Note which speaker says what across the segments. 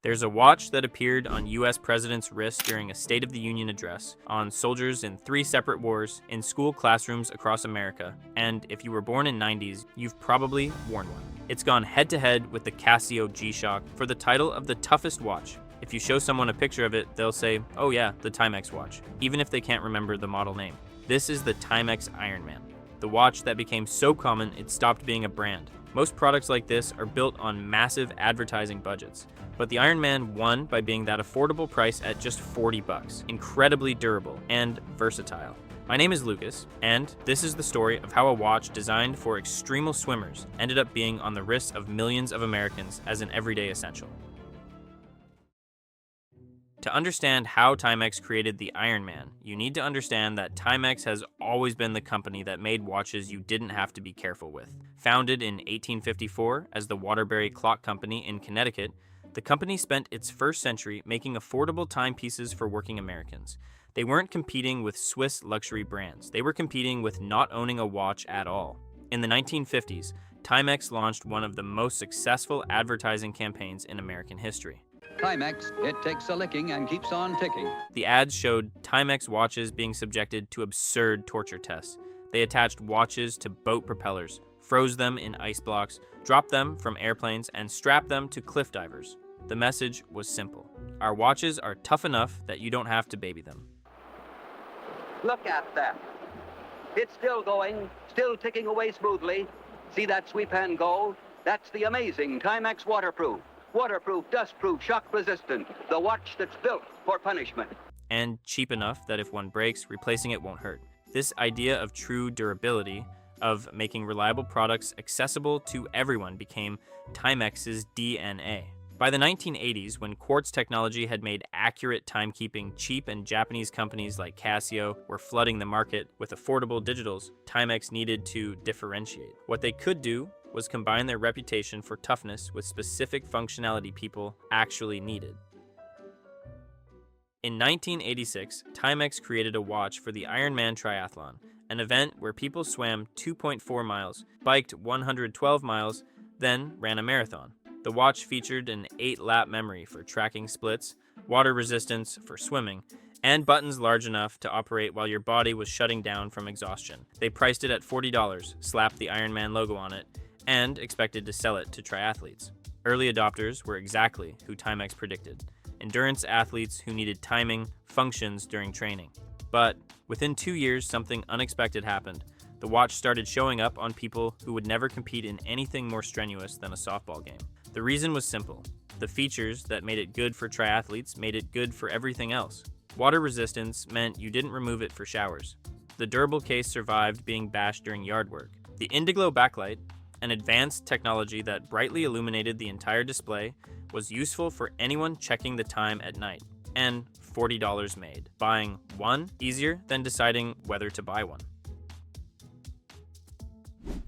Speaker 1: There's a watch that appeared on US presidents' wrists during a State of the Union address, on soldiers in 3 separate wars, in school classrooms across America, and if you were born in '90s, you've probably worn one. It's gone head-to-head with the Casio G-Shock for the title of the toughest watch. If you show someone a picture of it, they'll say, oh yeah, the Timex watch, even if they can't remember the model name. This is the Timex Ironman, the watch that became so common it stopped being a brand. Most products like this are built on massive advertising budgets, but the Ironman won by being that affordable price at just $40, incredibly durable and versatile. My name is Lucas, and this is the story of how a watch designed for extremal swimmers ended up being on the wrists of millions of Americans as an everyday essential. To understand how Timex created the Ironman, you need to understand that Timex has always been the company that made watches you didn't have to be careful with. Founded in 1854 as the Waterbury Clock Company in Connecticut, the company spent its first century making affordable timepieces for working Americans. They weren't competing with Swiss luxury brands. They were competing with not owning a watch at all. In the 1950s, Timex launched one of the most successful advertising campaigns in American history.
Speaker 2: Timex, it takes a licking and keeps on ticking.
Speaker 1: The ads showed Timex watches being subjected to absurd torture tests. They attached watches to boat propellers, froze them in ice blocks, dropped them from airplanes, and strapped them to cliff divers. The message was simple. Our watches are tough enough that you don't have to baby them.
Speaker 3: Look at that. It's still going, still ticking away smoothly. See that sweep hand go? That's the amazing Timex Waterproof. Waterproof, dustproof, shock-resistant. The watch that's built for punishment.
Speaker 1: And cheap enough that if one breaks, replacing it won't hurt. This idea of true durability, of making reliable products accessible to everyone, became Timex's DNA. By the 1980s, when quartz technology had made accurate timekeeping cheap and Japanese companies like Casio were flooding the market with affordable digitals, Timex needed to differentiate. What they could do was combine their reputation for toughness with specific functionality people actually needed. In 1986, Timex created a watch for the Ironman triathlon, an event where people swam 2.4 miles, biked 112 miles, then ran a marathon. The watch featured an 8-lap memory for tracking splits, water resistance for swimming, and buttons large enough to operate while your body was shutting down from exhaustion. They priced it at $40, slapped the Ironman logo on it, and expected to sell it to triathletes. Early adopters were exactly who Timex predicted: endurance athletes who needed timing functions during training. But within 2 years, something unexpected happened. The watch started showing up on people who would never compete in anything more strenuous than a softball game. The reason was simple. The features that made it good for triathletes made it good for everything else. Water resistance meant you didn't remove it for showers. The durable case survived being bashed during yard work. The Indiglo backlight, an advanced technology that brightly illuminated the entire display, was useful for anyone checking the time at night. And $40 made. Buying one easier than deciding whether to buy one.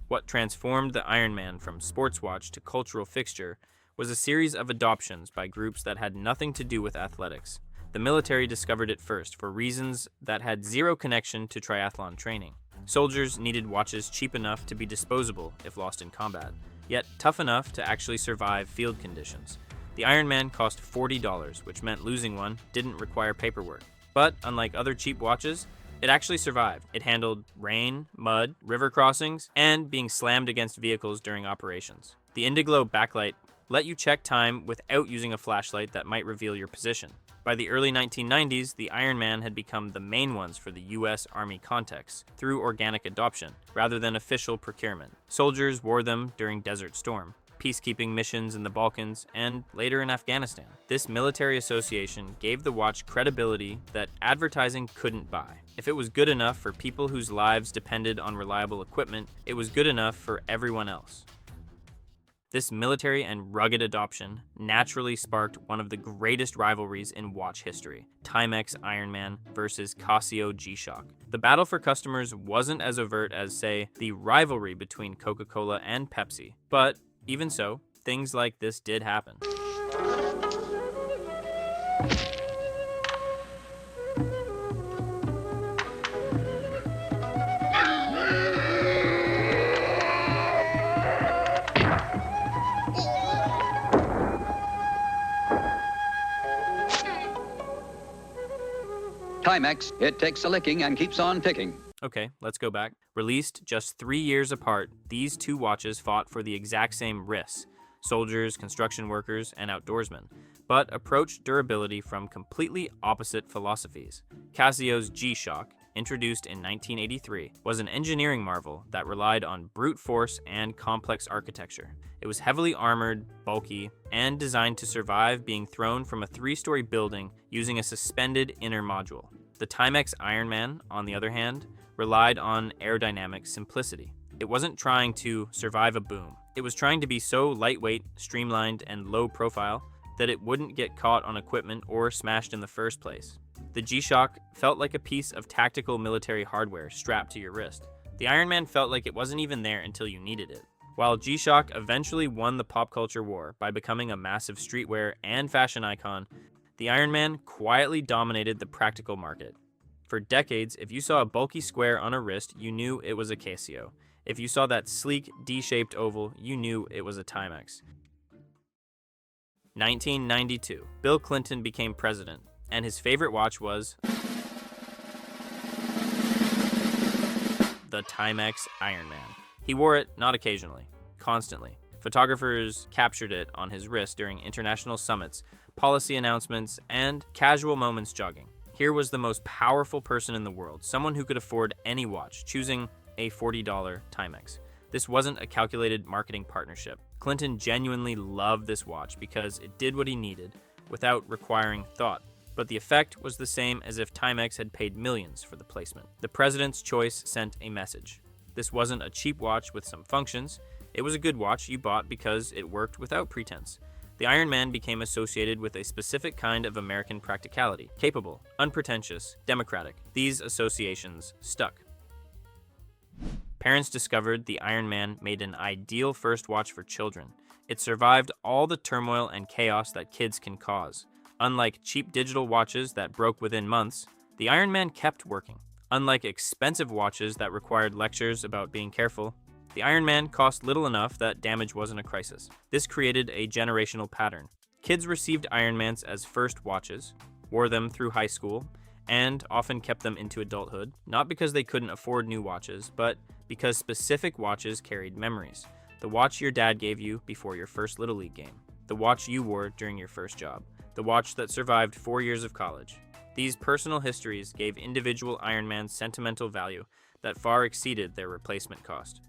Speaker 1: What transformed the Ironman from sports watch to cultural fixture was a series of adoptions by groups that had nothing to do with athletics. The military discovered it first for reasons that had zero connection to triathlon training. Soldiers needed watches cheap enough to be disposable if lost in combat, yet tough enough to actually survive field conditions. The Ironman cost $40, which meant losing one didn't require paperwork. But unlike other cheap watches, it actually survived. It handled rain, mud, river crossings, and being slammed against vehicles during operations. The Indiglo backlight let you check time without using a flashlight that might reveal your position. By the early 1990s, the Ironman had become the main ones for the US Army context through organic adoption, rather than official procurement. Soldiers wore them during Desert Storm, peacekeeping missions in the Balkans, and later in Afghanistan. This military association gave the watch credibility that advertising couldn't buy. If it was good enough for people whose lives depended on reliable equipment, it was good enough for everyone else. This military and rugged adoption naturally sparked one of the greatest rivalries in watch history: Timex Ironman versus Casio G-Shock. The battle for customers wasn't as overt as, say, the rivalry between Coca-Cola and Pepsi, but even so, things like this did happen.
Speaker 2: Timex, it takes a licking and keeps on ticking.
Speaker 1: Okay, let's go back. Released just 3 years apart, these two watches fought for the exact same risks: soldiers, construction workers, and outdoorsmen, but approached durability from completely opposite philosophies. Casio's G-Shock, introduced in 1983, was an engineering marvel that relied on brute force and complex architecture. It was heavily armored, bulky, and designed to survive being thrown from a 3-story building using a suspended inner module. The Timex Ironman, on the other hand, relied on aerodynamic simplicity. It wasn't trying to survive a boom. It was trying to be so lightweight, streamlined, and low profile that it wouldn't get caught on equipment or smashed in the first place. The G-Shock felt like a piece of tactical military hardware strapped to your wrist. The Ironman felt like it wasn't even there until you needed it. While G-Shock eventually won the pop culture war by becoming a massive streetwear and fashion icon, the Ironman quietly dominated the practical market. For decades, if you saw a bulky square on a wrist, you knew it was a Casio. If you saw that sleek, D-shaped oval, you knew it was a Timex. 1992, Bill Clinton became president, and his favorite watch was the Timex Ironman. He wore it not occasionally, constantly. Photographers captured it on his wrist during international summits, policy announcements, and casual moments jogging. Here was the most powerful person in the world, someone who could afford any watch, choosing a $40 Timex. This wasn't a calculated marketing partnership. Clinton genuinely loved this watch because it did what he needed without requiring thought. But the effect was the same as if Timex had paid millions for the placement. The president's choice sent a message. This wasn't a cheap watch with some functions. It was a good watch you bought because it worked without pretense. The Ironman became associated with a specific kind of American practicality: capable, unpretentious, democratic. These associations stuck. Parents discovered the Ironman made an ideal first watch for children. It survived all the turmoil and chaos that kids can cause. Unlike cheap digital watches that broke within months, the Ironman kept working. Unlike expensive watches that required lectures about being careful, the Ironman cost little enough that damage wasn't a crisis. This created a generational pattern. Kids received Ironmans as first watches, wore them through high school, and often kept them into adulthood, not because they couldn't afford new watches, but because specific watches carried memories. The watch your dad gave you before your first Little League game. The watch you wore during your first job. The watch that survived 4 years of college. These personal histories gave individual Ironmans sentimental value that far exceeded their replacement cost.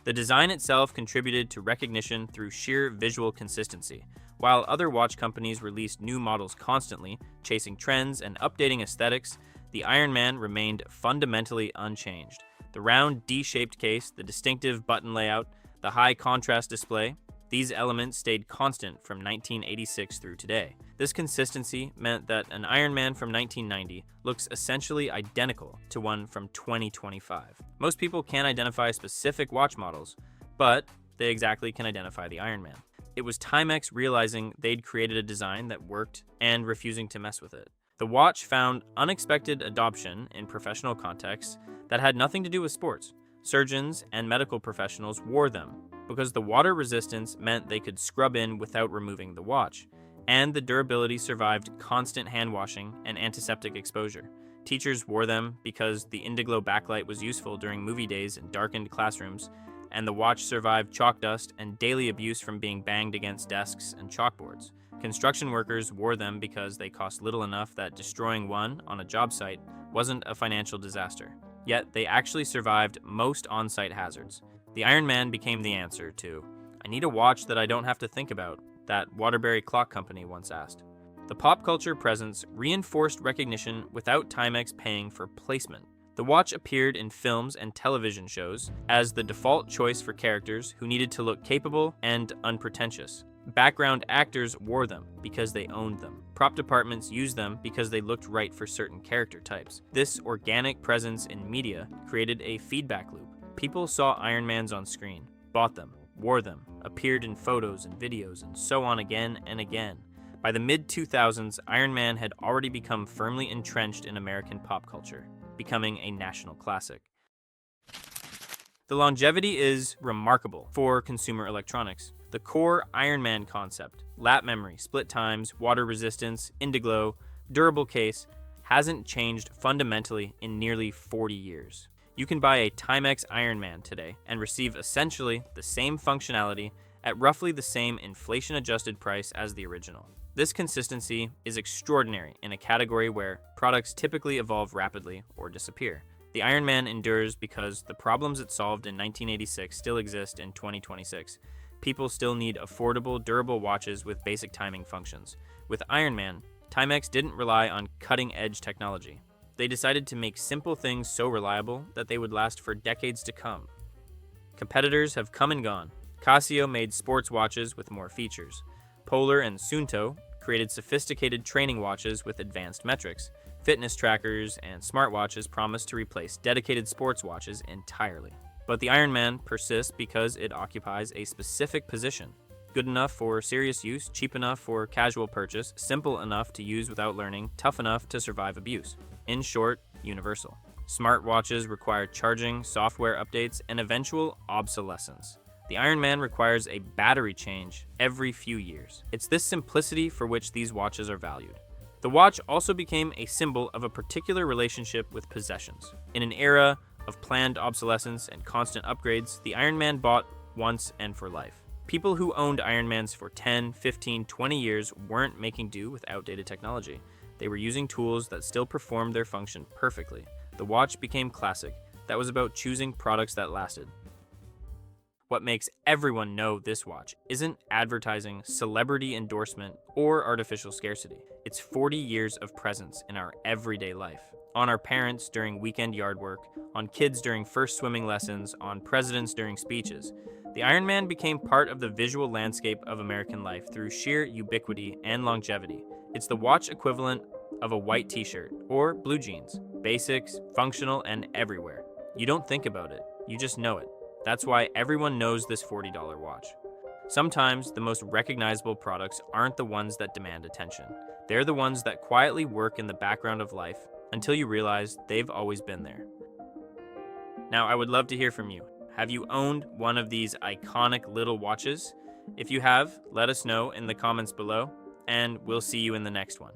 Speaker 1: The design itself contributed to recognition through sheer visual consistency. While other watch companies released new models constantly, chasing trends and updating aesthetics, the Ironman remained fundamentally unchanged. The round D-shaped case, the distinctive button layout, the high contrast display, these elements stayed constant from 1986 through today. This consistency meant that an Ironman from 1990 looks essentially identical to one from 2025. Most people can't identify specific watch models, but they exactly can identify the Ironman. It was Timex realizing they'd created a design that worked and refusing to mess with it. The watch found unexpected adoption in professional contexts that had nothing to do with sports. Surgeons and medical professionals wore them because the water resistance meant they could scrub in without removing the watch, and the durability survived constant hand washing and antiseptic exposure. Teachers wore them because the Indiglo backlight was useful during movie days in darkened classrooms, and the watch survived chalk dust and daily abuse from being banged against desks and chalkboards. Construction workers wore them because they cost little enough that destroying one on a job site wasn't a financial disaster. Yet they actually survived most on-site hazards. The Ironman became the answer to, "I need a watch that I don't have to think about," that Waterbury Clock Company once asked. The pop culture presence reinforced recognition without Timex paying for placement. The watch appeared in films and television shows as the default choice for characters who needed to look capable and unpretentious. Background actors wore them because they owned them. Prop departments used them because they looked right for certain character types. This organic presence in media created a feedback loop. People saw Ironmans on screen, bought them, wore them, appeared in photos and videos, and so on again and again. By the mid-2000s, Ironman had already become firmly entrenched in American pop culture, becoming a national classic. The longevity is remarkable for consumer electronics. The core Ironman concept, lap memory, split times, water resistance, Indiglo, durable case, hasn't changed fundamentally in nearly 40 years. You can buy a Timex Ironman today and receive essentially the same functionality at roughly the same inflation-adjusted price as the original. This consistency is extraordinary in a category where products typically evolve rapidly or disappear. The Ironman endures because the problems it solved in 1986 still exist in 2026. People still need affordable, durable watches with basic timing functions. With Ironman, Timex didn't rely on cutting-edge technology. They decided to make simple things so reliable that they would last for decades to come. Competitors have come and gone. Casio made sports watches with more features. Polar and Suunto created sophisticated training watches with advanced metrics. Fitness trackers and smartwatches promise to replace dedicated sports watches entirely. But the Ironman persists because it occupies a specific position. Good enough for serious use, cheap enough for casual purchase, simple enough to use without learning, tough enough to survive abuse. In short, universal. Smartwatches require charging, software updates, and eventual obsolescence. The Ironman requires a battery change every few years. It's this simplicity for which these watches are valued. The watch also became a symbol of a particular relationship with possessions. In an era of planned obsolescence and constant upgrades, the Ironman bought once and for life. People who owned Ironmans for 10, 15, 20 years weren't making do with outdated technology. They were using tools that still performed their function perfectly. The watch became classic. That was about choosing products that lasted. What makes everyone know this watch isn't advertising, celebrity endorsement, or artificial scarcity. It's 40 years of presence in our everyday life. On our parents during weekend yard work, on kids during first swimming lessons, on presidents during speeches. The Ironman became part of the visual landscape of American life through sheer ubiquity and longevity. It's the watch equivalent of a white t-shirt or blue jeans. Basics, functional, and everywhere. You don't think about it, you just know it. That's why everyone knows this $40 watch. Sometimes the most recognizable products aren't the ones that demand attention. They're the ones that quietly work in the background of life until you realize they've always been there. Now, I would love to hear from you. Have you owned one of these iconic little watches? If you have, let us know in the comments below, and we'll see you in the next one.